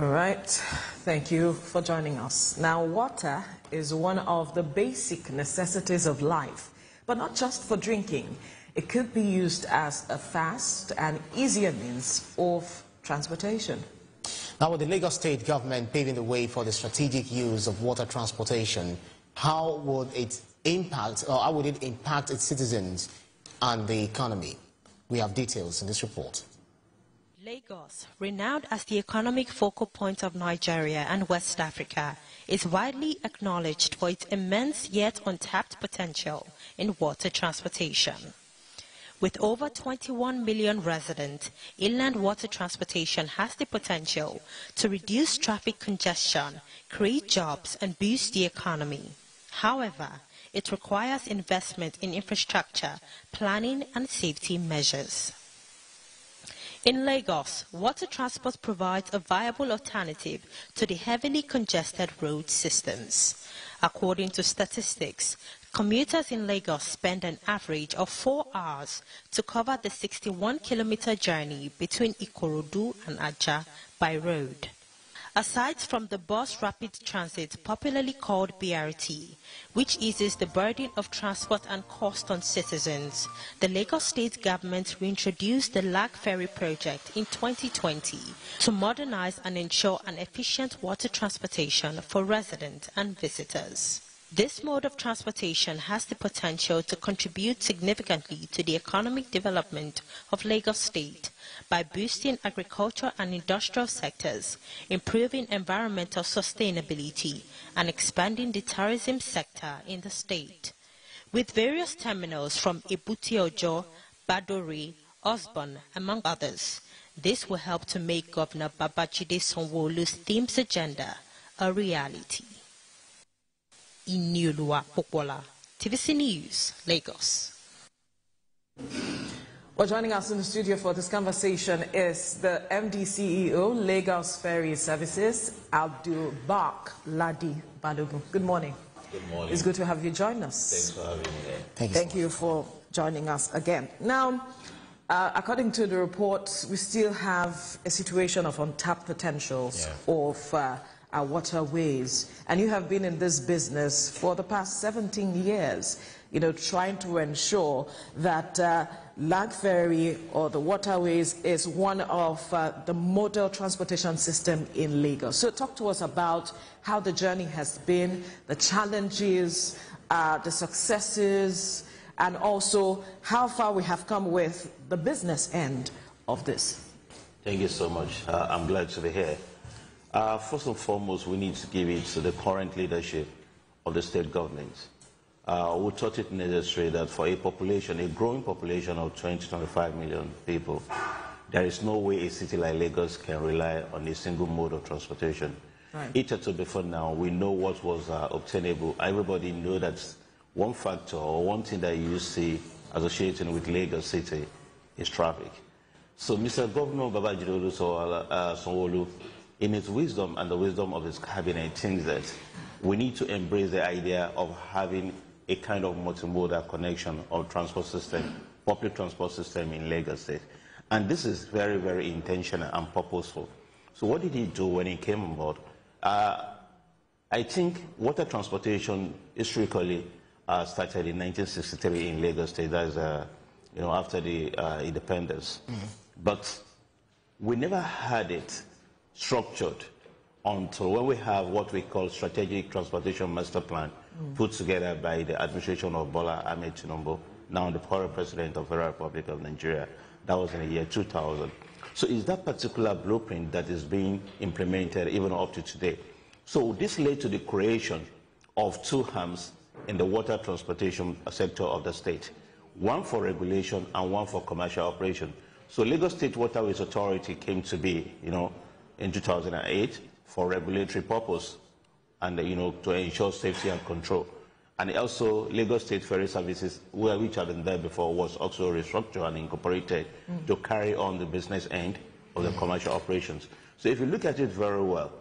All right, thank you for joining us. Now, water is one of the basic necessities of life, but not just for drinking. It could be used as a fast and easier means of transportation. Now, with the Lagos State government paving the way for the strategic use of water transportation, how would it impact its citizens and the economy? We have details in this report. Lagos, renowned as the economic focal point of Nigeria and West Africa, is widely acknowledged for its immense yet untapped potential in water transportation. With over 21 million residents, inland water transportation has the potential to reduce traffic congestion, create jobs, and boost the economy. However, it requires investment in infrastructure, planning, and safety measures. In Lagos, water transport provides a viable alternative to the heavily congested road systems. According to statistics, commuters in Lagos spend an average of 4 hours to cover the 61-kilometer journey between Ikorodu and Ajah by road. Aside from the bus rapid transit, popularly called BRT, which eases the burden of transport and cost on citizens, the Lagos State government reintroduced the Lag Ferry project in 2020 to modernize and ensure an efficient water transportation for residents and visitors. This mode of transportation has the potential to contribute significantly to the economic development of Lagos State by boosting agricultural and industrial sectors, improving environmental sustainability, and expanding the tourism sector in the state. With various terminals from Ebute-Ojo, Badore, Osborn, among others, this will help to make Governor Babajide Sanwo-Olu's themes agenda a reality. Inioluwa Popola, TVC News, Lagos. Well, joining us in the studio for this conversation is the MD CEO, Lagos Ferry Services, Abdul Bak Ladi Balogun. Good morning. Good morning. It's good to have you join us. Thanks for having me. Thank you for joining us again. Now, according to the report, we still have a situation of untapped potentials of our waterways, and you have been in this business for the past 17 years, trying to ensure that Lag Ferry or the waterways is one of the model transportation system in Lagos. So talk to us about how the journey has been, the challenges, the successes, and also how far we have come with the business end of this. Thank you so much. I'm glad to be here. First and foremost, we need to give it to the current leadership of the state government. We thought it necessary that for a growing population of 20 to 25 million people, there is no way a city like Lagos can rely on a single mode of transportation. Right. Hitherto before now, we know what was obtainable. Everybody knows that one factor or one thing that you see associated with Lagos City is traffic. So Mr. Governor Babajide Sanwo-Olu, in his wisdom and the wisdom of his cabinet, thinks that we need to embrace the idea of having a kind of multimodal connection of transport system, public transport system in Lagos State. And this is very, very intentional and purposeful. So what did he do when he came on board? I think water transportation historically started in 1963 in Lagos State, that is, after the independence. Mm-hmm. But we never had it structured until when we have what we call Strategic Transportation Master Plan put together by the administration of Bola Ahmed Tinubu, now the current president of the Republic of Nigeria. That was in the year 2000. So it's that particular blueprint that is being implemented even up to today. So this led to the creation of two arms in the water transportation sector of the state, one for regulation and one for commercial operation. So Lagos State Waterways Authority came to be, in 2008 for regulatory purpose and, to ensure safety and control. And also Lagos State Ferry Services, which had been there before, was also restructured and incorporated to carry on the business end of the commercial operations. So if you look at it very well,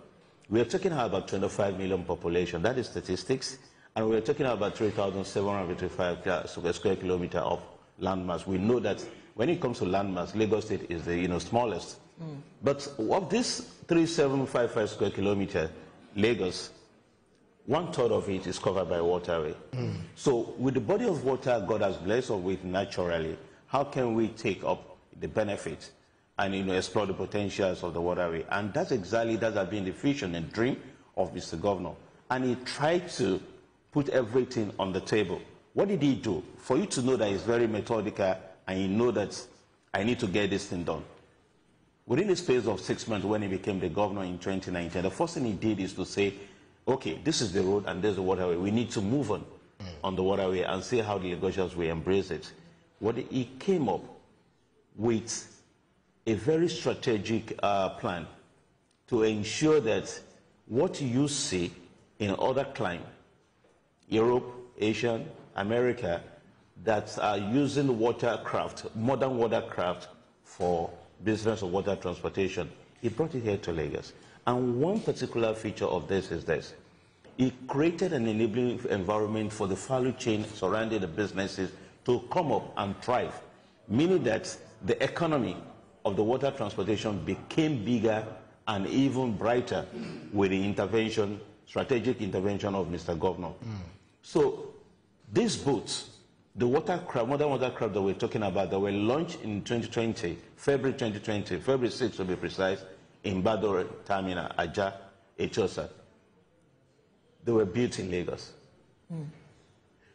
we are talking about 25 million population. That is statistics. And we are talking about 3,755 square kilometers of landmass. We know that when it comes to landmass, Lagos State is the smallest. But of this 3755 square kilometers, Lagos, 1/3 of it is covered by waterway. So with the body of water God has blessed us with naturally, how can we take up the benefits and explore the potentials of the waterway? And that has been the vision and dream of Mr. Governor. And he tried to put everything on the table. What did he do? For you to know that he's very methodical and you know that I need to get this thing done. Within the space of 6 months when he became the governor in 2019, the first thing he did is to say, okay, this is the road and there's the waterway. We need to move on the waterway and see how the Lagosians will embrace it. He came up with a very strategic plan to ensure that what you see in other climes, Europe, Asia, America, that are using watercraft, modern watercraft for business of water transportation, he brought it here to Lagos. And one particular feature of this is this. He created an enabling environment for the value chain surrounding the businesses to come up and thrive, meaning that the economy of the water transportation became bigger and even brighter with the intervention, strategic intervention of Mr. Governor. So these boats, the modern watercraft that we're talking about, that were launched in 2020, February 2020, February 6th to be precise, in Badore Terminal, Aja, Echosa, they were built in Lagos.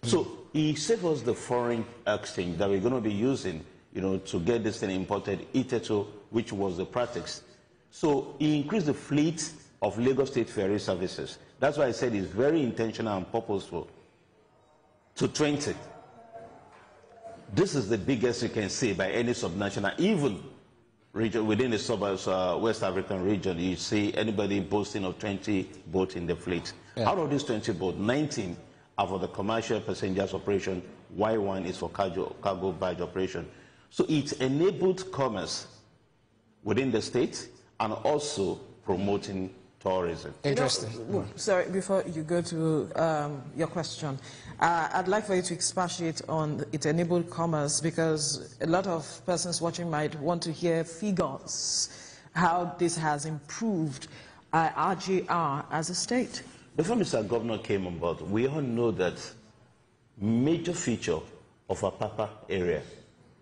So he saved us the foreign exchange that we're going to be using, to get this thing imported, Iteto, which was the practice. So he increased the fleet of Lagos State ferry services. That's why I said it's very intentional and purposeful. To 20. This is the biggest you can see by any subnational, even region within the suburbs, West African region. You see anybody boasting of 20 boats in the fleet. Yeah. Out of these 20 boats, 19 are for the commercial passengers operation. Y1 is for cargo barge operation. So it enabled commerce within the state and also promoting tourism. Interesting. Sorry, before you go to your question, I'd like for you to expatiate on it enabled commerce, because a lot of persons watching might want to hear figures, how this has improved RGR as a state. Before Mr. Governor came on board, we all know that major feature of our Papa area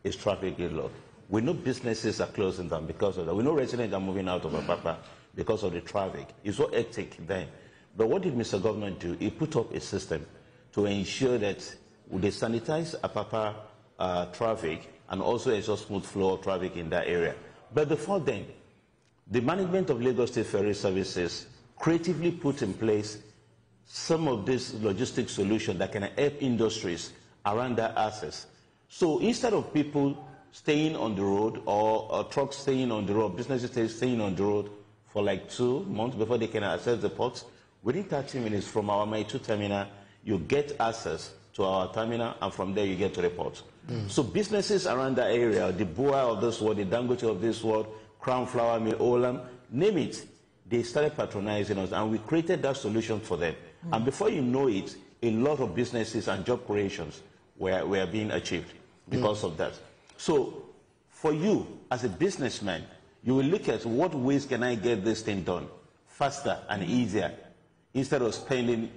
is traffic gridlock. We know businesses are closing down because of that. We know residents are moving out of our Papa because of the traffic. It's so hectic then. But what did Mr. Governor do? He put up a system to ensure that they sanitize Apapa traffic and also ensure smooth flow of traffic in that area. But before then, the management of Lagos State Ferry Services creatively put in place some of these logistic solutions that can help industries around that access. So instead of people staying on the road or trucks staying on the road, businesses staying on the road for like 2 months before they can access the ports, within 30 minutes from our Maitu terminal, you get access to our terminal, and from there you get to the port. So businesses around that area, the Boa of this world, the Dangote of this world, Crown Flour Mill, Olam, name it, they started patronizing us, and we created that solution for them. And before you know it, a lot of businesses and job creations were being achieved because of that. So for you, as a businessman, you will look at what ways can I get this thing done faster and easier, instead of spending,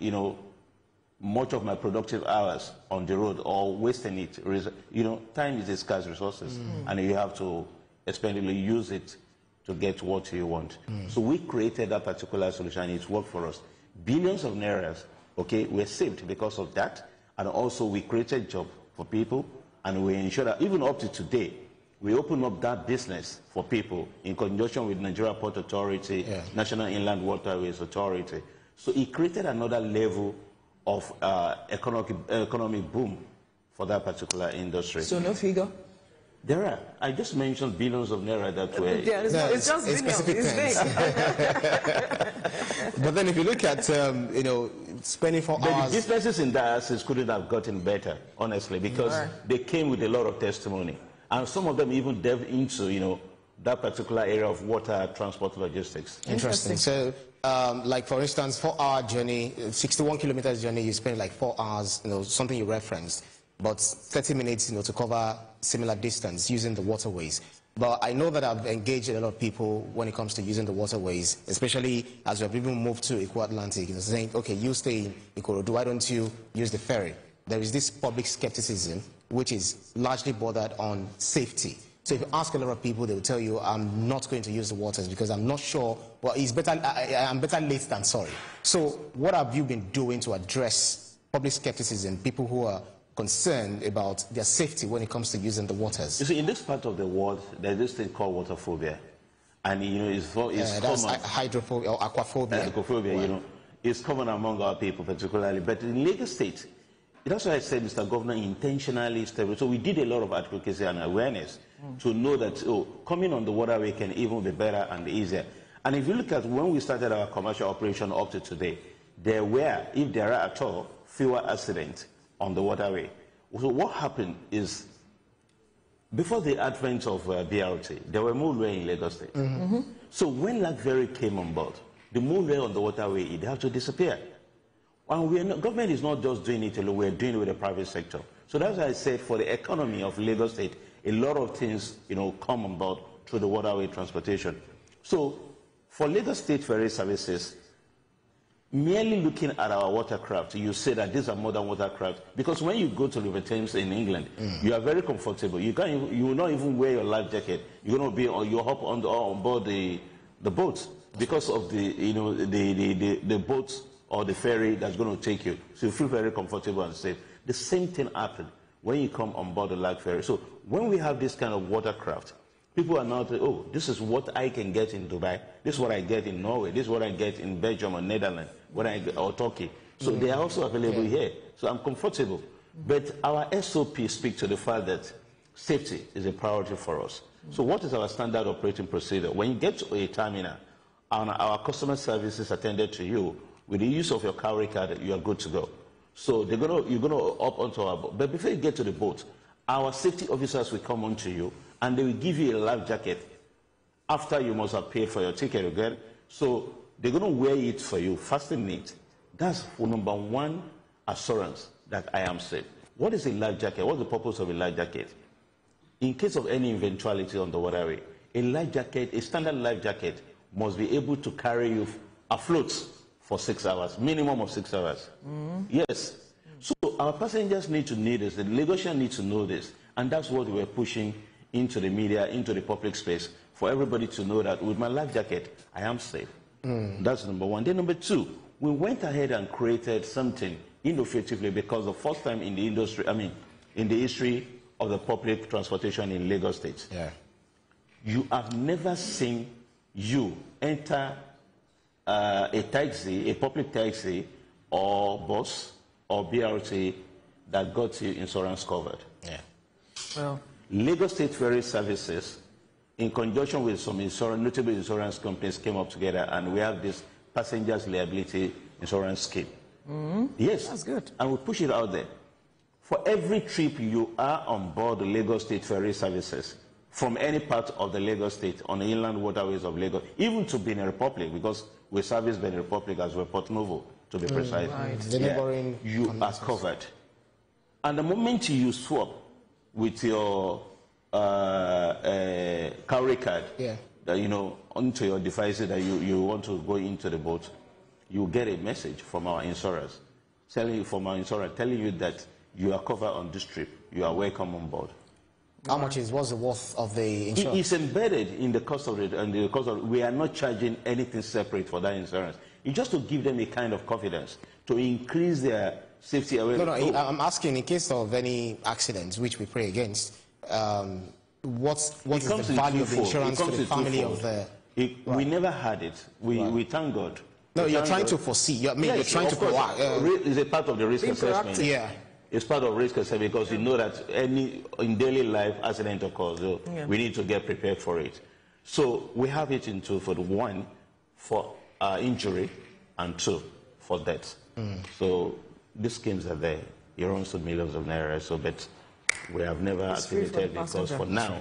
much of my productive hours on the road or wasting it. Time is a scarce resources, and you have to expendibly use it to get what you want. So we created that particular solution, and it's worked for us. Billions of nairas, were saved because of that, and also we created job for people, and we ensure that even up to today, we open up that business for people in conjunction with Nigeria Port Authority, National Inland Waterways Authority. So it created another level of economic boom for that particular industry. So no figure? There are. I just mentioned billions of naira that way. Yeah, it's just billions. It's big. But then if you look at, spending 4 hours... The businesses in diocese couldn't have gotten better, honestly, because they came with a lot of testimony. And some of them even delved into, that particular area of water transport logistics. Interesting. So, like for instance, 4-hour journey, 61 kilometers journey, you spend like 4 hours, something you referenced, but 30 minutes, to cover similar distance using the waterways. But I know that I've engaged a lot of people when it comes to using the waterways, especially as we've even moved to Eco Atlantic, saying, okay, you stay in Ikorodu, why don't you use the ferry? There is this public skepticism, which is largely bordered on safety. So if you ask a lot of people, they will tell you, I'm not going to use the waters because I'm not sure. Well, it's better, I'm better late than sorry. So what have you been doing to address public skepticism, people who are concerned about their safety when it comes to using the waters? You see, in this part of the world, there's this thing called water phobia. And, you know, it's that's common. Hydrophobia or aquaphobia. Aquaphobia, you know, it's common among our people particularly. But in Lagos State, that's why I said Mr. Governor intentionally stepped. So we did a lot of advocacy and awareness to know that coming on the waterway can even be better and easier. And if you look at when we started our commercial operation up to today, there were, if there are at all, fewer accidents on the waterway. So what happened is, before the advent of BRT, there were motorway in Lagos State. So when that ferry came on board, the motorway on the waterway, it had to disappear. And government is not just doing it alone, we're doing it with the private sector. So that's why I said for the economy of Lagos State, a lot of things, you know, come on board through the waterway transportation. So for Lagos State ferry services, merely looking at our watercraft, you say that these are modern watercraft, because when you go to River Thames in England, you are very comfortable. You will not even wear your life jacket. You're going to be, or you hop on board the boat because of the boats or the ferry that's going to take you. So you feel very comfortable and safe. The same thing happened when you come on board the Lag ferry. So when we have this kind of watercraft, people are now saying, oh, this is what I can get in Dubai. This is what I get in Norway. This is what I get in Belgium or Netherlands or Turkey. So they are also available here. So I'm comfortable. But our SOP speaks to the fact that safety is a priority for us. So what is our standard operating procedure? When you get to a terminal and our customer service is attended to you, with the use of your carry card, you are good to go. So you're going to up onto our boat. But before you get to the boat, our safety officers will come onto you and they will give you a life jacket after you must have paid for your ticket again. So they're going to wear it for you, fasten it. That's for number one assurance that I am safe. What is a life jacket? What's the purpose of a life jacket? In case of any eventuality on the waterway, a life jacket, a standard life jacket, must be able to carry you afloat for 6 hours, minimum of 6 hours. Yes. So our passengers need to know this, the Lagosians need to know this, and that's what we're pushing into the media, into the public space, for everybody to know that with my life jacket, I am safe. That's number one. Then number two, we went ahead and created something innovatively, because the first time in the industry, in the history of the public transportation in Lagos State, you have never seen you enter a taxi, a public taxi, or bus, or BRT that got you insurance covered. Well, Lagos State Ferry Services, in conjunction with some notable insurance companies, came up together, and we have this passengers liability insurance scheme. Yes, that's good. And we push it out there. For every trip you are on board the Lagos State Ferry Services, from any part of the Lagos State on the inland waterways of Lagos, even to Benin Republic, because we service Benin Republic as well, Port Novo, to be precise. Right. You are covered. And the moment you swap with your carry card, that, onto your devices that you want to go into the boat, you get a message from our insurers, telling you that you are covered on this trip. You are welcome on board. How much what's the worth of the insurance? It's embedded in the cost of it, and the cost of we are not charging anything separate for that insurance. It's just to give them a kind of confidence, to increase their safety awareness. No, I'm asking, in case of any accidents, which we pray against, what is the value of the insurance for the family of the... We never had it. We thank God. No, you're trying to foresee. You're trying to proactive. It's a part of the risk assessment. Yeah. It's part of risk assessment, because you know that in daily life accident occurs. So we need to get prepared for it. So we have it in two: for the one, for injury, and two, for death. So these schemes are there. You're also millions of naira. So, but we have never activated, because for now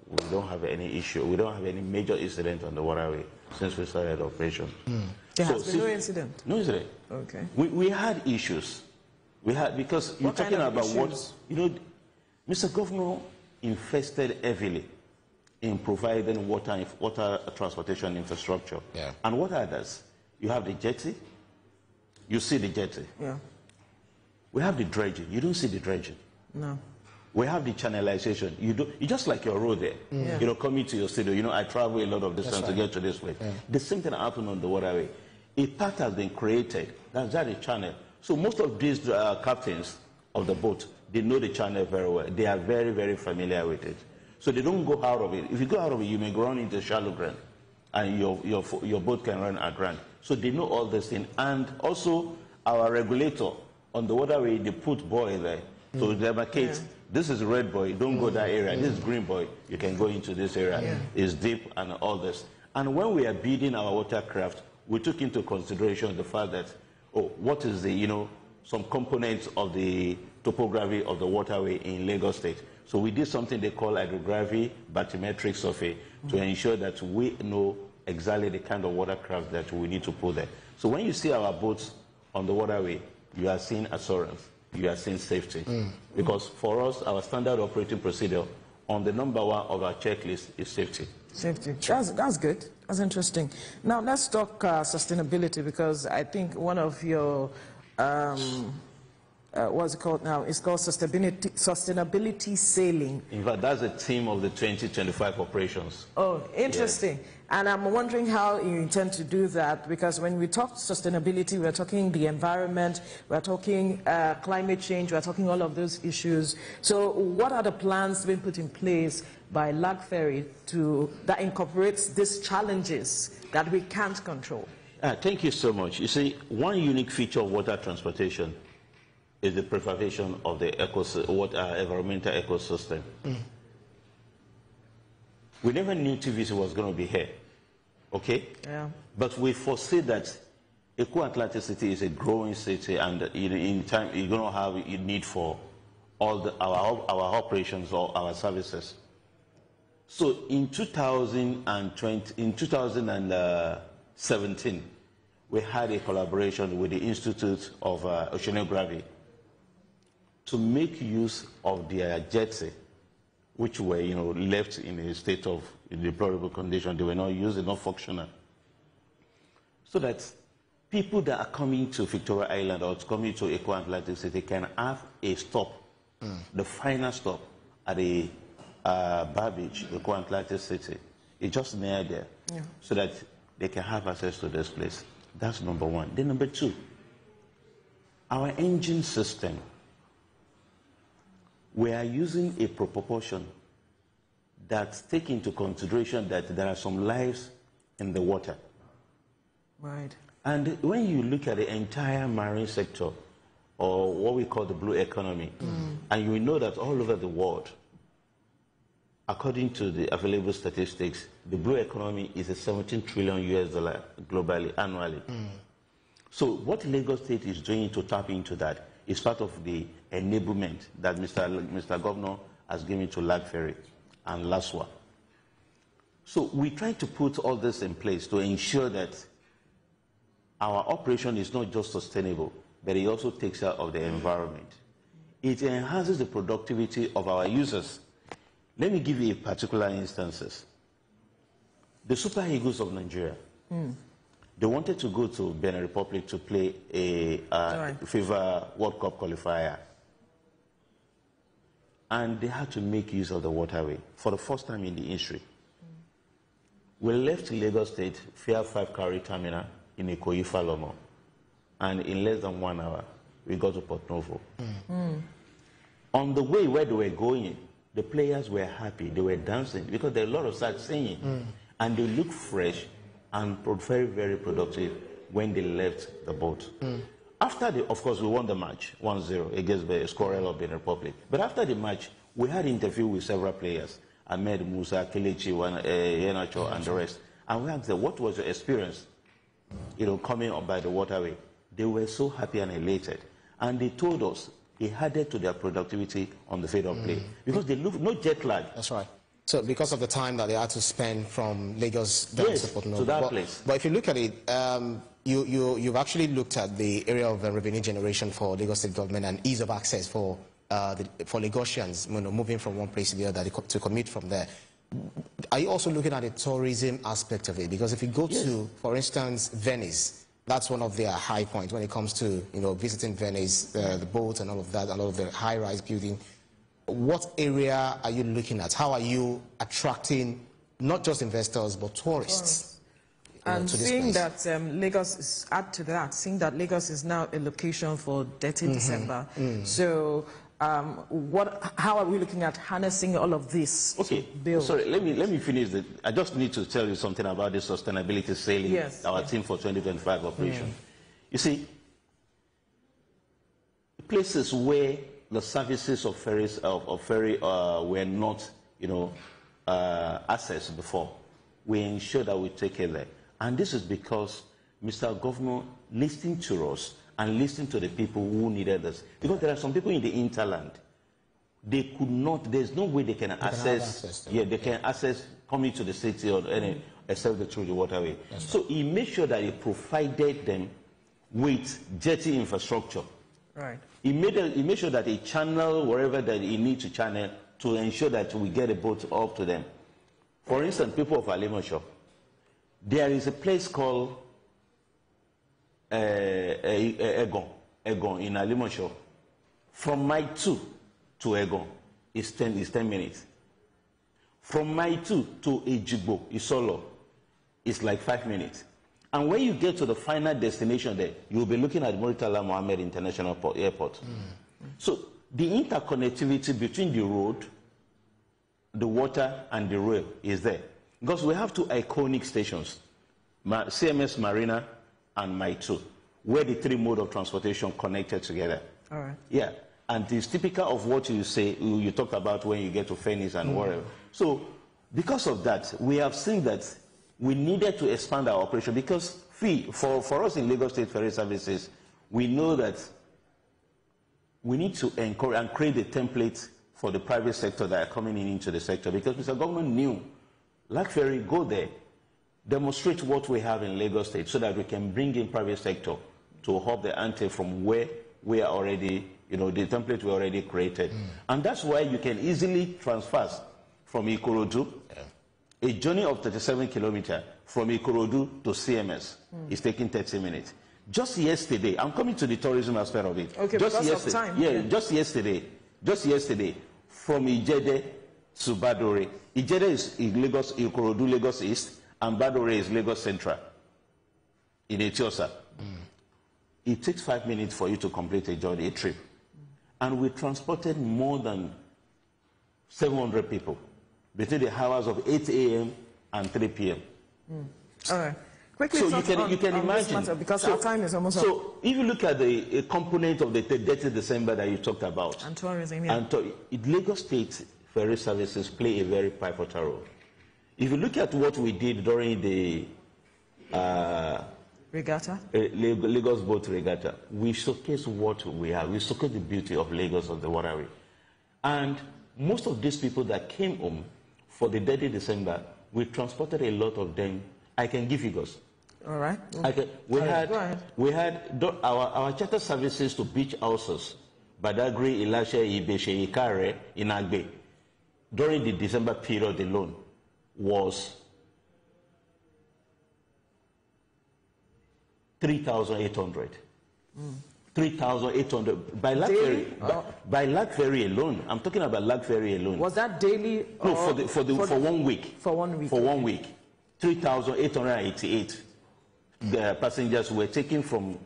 we don't have any issue. We don't have any major incident on the waterway since we started operation. There has been no incident? No incident. Okay. We had issues. We had, because you're talking about what, Mr. Governor invested heavily in providing water transportation infrastructure. Yeah. And what others? You have the jetty. You see the jetty. Yeah. We have the dredging. You don't see the dredging. No. We have the channelization. You just like your road there. Yeah. You know, coming to your studio. You know, I travel a lot of distance to get to this place. Yeah. The same thing happened on the waterway. A path has been created. That's a channel. So most of these captains of the boat, they know the channel very well. They are very, very familiar with it. So they don't go out of it. If you go out of it, you may run into shallow ground, and your boat can run aground. So they know all this thing. And also, our regulator on the waterway, they put buoy there to demarcate. Yeah. This is red buoy, don't go that area. This is green buoy, you can go into this area. Yeah. It's deep and all this. And when we are building our watercraft, we took into consideration the fact that, what is the, some components of the topography of the waterway in Lagos State. So we did something they call hydrography bathymetric survey to ensure that we know exactly the kind of watercraft that we need to put there. So when you see our boats on the waterway, you are seeing assurance, you are seeing safety. Because for us, our standard operating procedure on the number one of our checklist is safety. Safety. That's good. That's interesting. Now let's talk sustainability, because I think one of your what's it called now? It's called sustainability sailing. In fact, that's the theme of the 2025 operations. Oh, interesting. Yes. And I'm wondering how you intend to do that, because when we talk sustainability, we're talking the environment, we're talking climate change, we're talking all of those issues. So what are the plans being put in place by Lag Ferry that incorporates these challenges that we can't control? Thank you so much. You see, one unique feature of water transportation is the preservation of the environmental ecosystem. We never knew TVC was going to be here, okay? Yeah. But we foresee that Eko-Atlantic City is a growing city, and in time you're going to have a need for all our operations or our services. So in 2017, we had a collaboration with the Institute of Oceanography to make use of their jetty, which were, left in a state of deplorable condition. They were not used, they're not functional. So that people that are coming to Victoria Island or coming to Eko-Atlantic City can have a stop, the final stop at the Bar Beach, Eko-Atlantic City. It's just near there, so that they can have access to this place. That's number one. Then number two, our engine system. We are using a proportion that takes into consideration that there are some lives in the water. Right. And when you look at the entire marine sector, or what we call the blue economy, and you know that all over the world, according to the available statistics, the blue economy is a $17 trillion globally, annually. So what Lagos State is doing to tap into that is part of the enablement that Mr. Governor has given to Lag Ferry and LASWA. So we try to put all this in place to ensure that our operation is not just sustainable, but it also takes care of the environment. It enhances the productivity of our users. Let me give you a particular instances. The Super Eagles of Nigeria, they wanted to go to Benin Republic to play a FIFA World Cup qualifier. And they had to make use of the waterway for the first time in the history. We left Lagos State, Fair 5 Carry Terminal in Ikoyi Falomo. And in less than 1 hour, we got to Port Novo. On the way where they were going, the players were happy. They were dancing because there are a lot of sad singing. And they looked fresh and very, very productive when they left the boat. After of course, we won the match 1-0 against the Scorel of Benin Republic. But after the match, we had an interview with several players. Ahmed, Musa, Kelechi, Yenacho, and the rest. And we asked them, what was your experience, coming up by the waterway? They were so happy and elated. And they told us it added to their productivity on the field of play. Because they look no jet lag. That's right. So because of the time that they had to spend from Lagos down to Port Novo. To that place. But if you look at it, you've actually looked at the area of revenue generation for Lagos State government and ease of access for Lagosians, moving from one place to the other to commute from there. are you also looking at the tourism aspect of it? Because if you go to, for instance, Venice, that's one of their high points when it comes to, you know, visiting Venice, the boats and all of that, and all of the high-rise building. What area are you looking at? How are you attracting not just investors but tourists? And seeing that Lagos is, add to that, seeing that Lagos is now a location for Dirty December. So how are we looking at harnessing all of this? Okay, sorry, let me finish. I just need to tell you something about the sustainability sailing, our team for 2025 operation. You see, places where the services of ferries were not, you know, accessed before, we ensure that we take care there. And this is because Mr. Governor listened to us and listened to the people who needed us. Because there are some people in the interland, they could not, there's no way they can access, they can access coming to the city or any, except through the waterway. So he made sure that he provided them with jetty infrastructure. Right. He made sure that he channel wherever that he needs to channel to ensure that we get a boat up to them. For instance, people of Alimosho, there is a place called Egon in Alimosho. From Mile 2 to Egon is 10 minutes. From Mile 2 to Ejigbo, Isolo, is like 5 minutes. And when you get to the final destination there, you'll be looking at Murtala Mohammed International Airport. So the interconnectivity between the road, the water, and the rail is there. Because we have two iconic stations, CMS Marina and Mile 2, where the three modes of transportation connected together. All right. Yeah, and it's typical of what you say, you talk about when you get to Phoenix and whatever. So because of that, we have seen that we needed to expand our operation because for us in Lagos State Ferry Services, we know that we need to encourage and create a template for the private sector that are coming into the sector, because Mr. Government knew, like Ferry, go there, demonstrate what we have in Lagos State so that we can bring in private sector to up the ante from where we are already, you know, the template we already created. And that's why you can easily transfer from Ikorodu, a journey of 37 kilometers from Ikorodu to CMS is taking 30 minutes. Just yesterday, I'm coming to the tourism aspect of it. Okay, just because of time. Yeah, just yesterday, from Ijede to Badore. Ijede is Lagos, Ikorodu, Lagos East, and Badore is Lagos Central in Etiosa. It takes 5 minutes for you to complete a journey, a trip. And we transported more than 700 people between the hours of 8 a.m. and 3 p.m. All right. Quickly, so you can imagine, matter, because our time is almost up. So if you look at the component of the 30th December that you talked about, and tourism, Lagos State Ferry Services play a very pivotal role. If you look at what we did during the regatta, Lagos Boat Regatta, we showcase what we have. We showcase the beauty of Lagos on the waterway. And most of these people that came home for the 30th December, we transported a lot of them. I can give figures. All right. We had our charter services to beach houses, Badagry, Ilashe, Ibeshe, Ikare, Inagbe, during the December period alone was 3,800. 3,800 by Lag Ferry. By Lag Ferry alone. I'm talking about Lag Ferry alone. Was that daily? No, for 1 week. For 1 week. For 1 week, 3,888 passengers were taken from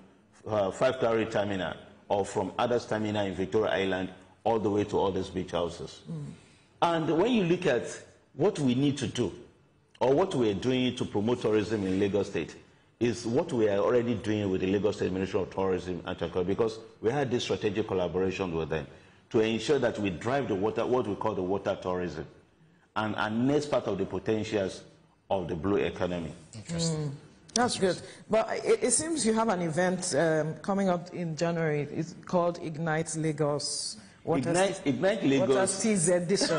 Five Tower Terminal or from others terminal in Victoria Island all the way to all these beach houses. And when you look at what we need to do, or what we are doing to promote tourism in Lagos State, is what we are already doing with the Lagos State Ministry of Tourism and Transport, because we had this strategic collaboration with them to ensure that we drive the water, what we call the water tourism, and next part of the potentials of the blue economy. Interesting. That's good. But it seems you have an event coming up in January. It's called Ignite Lagos. Ignite Lagos. Water Seas edition.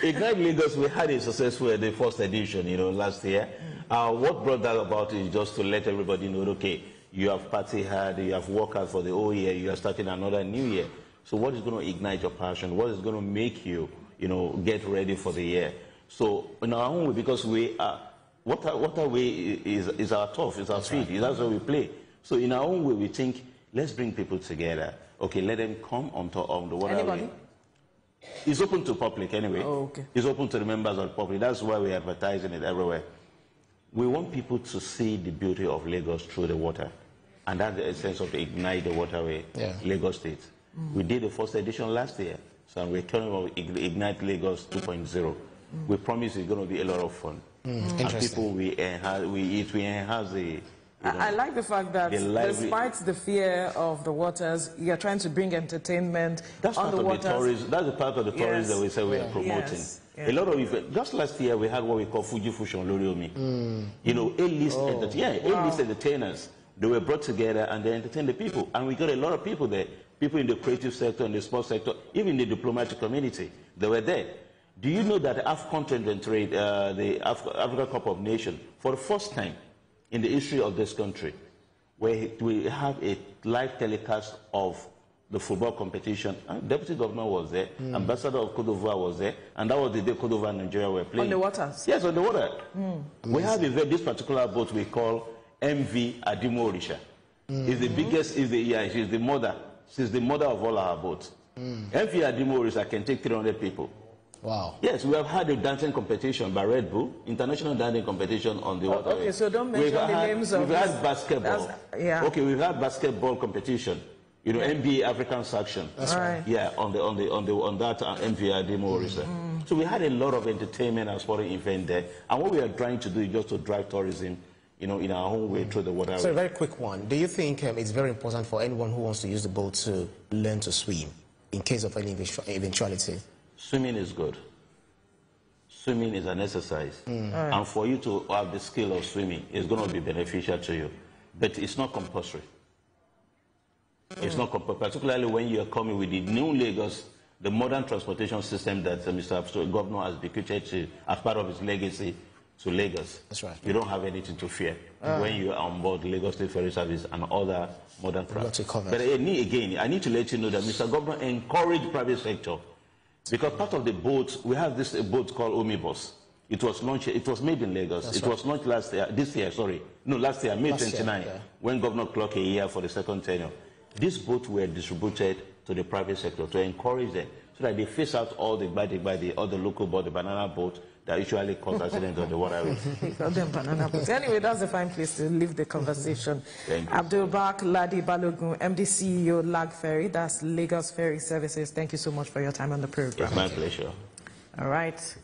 Ignite Lagos, we had a successful the first edition, last year. What brought that about is just to let everybody know, okay, you have party hard, you have worked hard for the whole year, you are starting another new year. So what is going to ignite your passion? What is going to make you, get ready for the year. So in our own way, because we are, waterway is our turf, is our field, that's where we play. So in our own way, we think, let's bring people together. Okay, let them come on the waterway. Anybody? It's open to public anyway. Oh, okay. It's open to the members of the public. That's why we're advertising it everywhere. We want people to see the beauty of Lagos through the water. And that's the essence of the Ignite the Waterway, Lagos State. We did the first edition last year. So we're turning on Ignite Lagos 2.0. We promise it's going to be a lot of fun. And people, we enhance the... I like the fact that despite the fear of the waters, you're trying to bring entertainment on the waters. That's the part of the tourism that we say we are promoting. A lot of events. Just last year, we had what we call Fuji Fusion Loriomi. A-list entertainers. They were brought together and they entertained the people. And we got a lot of people there. People in the creative sector, in the sports sector, even the diplomatic community. They were there. Do you know that the AFCON and Trade, the Africa Cup of Nations, for the first time in the history of this country, where we have a live telecast of the football competition? Deputy Governor was there, Ambassador of Cote d'Ivoire was there, and that was the day Cote d'Ivoire and Nigeria were playing. On the waters? Yes, on the water. We have this particular boat we call MV Adimo Orisha. It's the biggest, she's the mother. She's the mother of all our boats. MV Adimo Orisha can take 300 people. Wow. Yes, we have had a dancing competition by Red Bull, international dancing competition on the water. Okay, so don't mention the names of... We've had basketball. Okay, we've had basketball competition. NBA African section. That's right. Yeah, on that MV Adimo Orisha. So we had a lot of entertainment and sporting event there. And what we are trying to do is just to drive tourism, in our own way through the water. So a very quick one. Do you think it's very important for anyone who wants to use the boat to learn to swim in case of any eventuality? Swimming is good. Swimming is an exercise. And for you to have the skill of swimming, it's going to be beneficial to you. But it's not compulsory. It's not compulsory, particularly when you are coming with the new Lagos, the modern transportation system that Mr. Governor has bequeathed as part of his legacy to Lagos. That's right. You don't have anything to fear when you are on board the Lagos State Ferry Service and other modern craft. But I need to let you know that Mr. Governor encouraged private sector, because part of the boat, we have this boat called Omnibus. It was launched, it was made in Lagos. It was launched last year, May 29, when Governor clocked a year for the second tenure. These boats were distributed to the private sector to encourage them, so that they face out all the local boat, the banana boat, that usually cause accidents on the waterway. Anyway, that's a fine place to leave the conversation. Thank you. Abdulbak Ladi Balogun, MD CEO, Lag Ferry, that's Lagos Ferry Services. Thank you so much for your time on the program. It's my pleasure. All right.